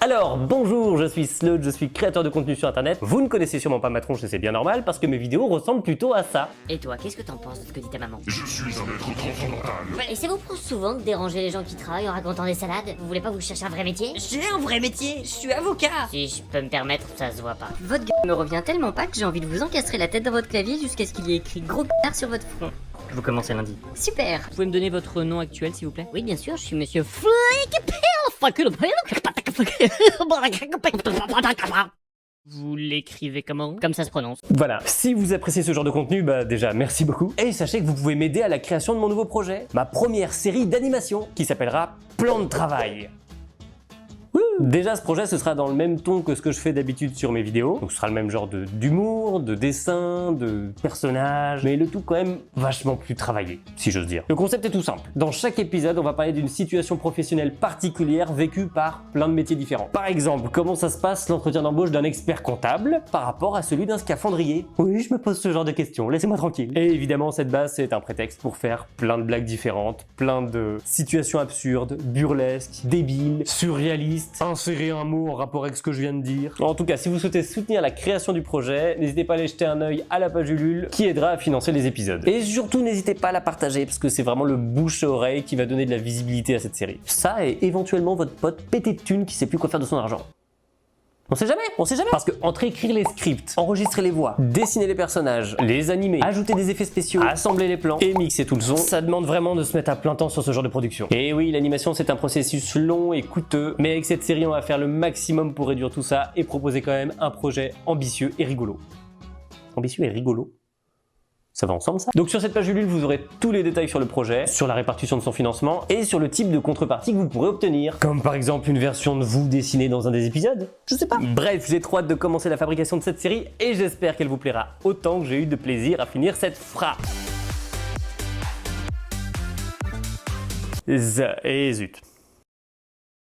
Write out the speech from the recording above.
Alors, bonjour, je suis Slud, je suis créateur de contenu sur internet. Vous ne connaissez sûrement pas ma tronche et c'est bien normal parce que mes vidéos ressemblent plutôt à ça. Et toi, qu'est-ce que t'en penses de ce que dit ta maman? Je suis un maître transcendantal. Et ça vous prend souvent de déranger les gens qui travaillent en racontant des salades? Vous voulez pas vous chercher un vrai métier? J'ai un vrai métier, je suis avocat. Si je peux me permettre, ça se voit pas. Votre gueule me revient tellement pas que j'ai envie de vous encastrer la tête dans votre clavier jusqu'à ce qu'il y ait écrit gros c*** sur votre front. Vous commencez lundi. Super. Vous pouvez me donner votre nom actuel, s'il vous plaît? Oui, bien sûr, je suis monsieur Vous l'écrivez comment? Comme ça se prononce. Voilà, si vous appréciez ce genre de contenu, bah déjà merci beaucoup. Et sachez que vous pouvez m'aider à la création de mon nouveau projet, ma première série d'animation qui s'appellera Plan de travail. Déjà, ce projet, ce sera dans le même ton que ce que je fais d'habitude sur mes vidéos. Donc, ce sera le même genre d'humour, de dessin, de personnages, mais le tout quand même vachement plus travaillé, si j'ose dire. Le concept est tout simple. Dans chaque épisode, on va parler d'une situation professionnelle particulière vécue par plein de métiers différents. Par exemple, comment ça se passe l'entretien d'embauche d'un expert comptable par rapport à celui d'un scaphandrier? Oui, je me pose ce genre de questions, laissez-moi tranquille. Et évidemment, cette base, c'est un prétexte pour faire plein de blagues différentes, plein de situations absurdes, burlesques, débiles, surréalistes, insérer un mot en rapport avec ce que je viens de dire. En tout cas, si vous souhaitez soutenir la création du projet, n'hésitez pas à aller jeter un œil à la page Ulule qui aidera à financer les épisodes. Et surtout, n'hésitez pas à la partager parce que c'est vraiment le bouche à oreille qui va donner de la visibilité à cette série. Ça et éventuellement votre pote pété de thunes qui sait plus quoi faire de son argent. On sait jamais. Parce que entre écrire les scripts, enregistrer les voix, dessiner les personnages, les animer, ajouter des effets spéciaux, assembler les plans et mixer tout le son, ça demande vraiment de se mettre à plein temps sur ce genre de production. Et oui, l'animation c'est un processus long et coûteux, mais avec cette série on va faire le maximum pour réduire tout ça et proposer quand même un projet ambitieux et rigolo. Ambitieux et rigolo? Ça va ensemble ça? Donc sur cette page Ulule, vous aurez tous les détails sur le projet, sur la répartition de son financement et sur le type de contrepartie que vous pourrez obtenir. Comme par exemple une version de vous dessinée dans un des épisodes. Je sais pas. Bref, j'ai trop hâte de commencer la fabrication de cette série et j'espère qu'elle vous plaira autant que j'ai eu de plaisir à finir cette phrase. Et zut.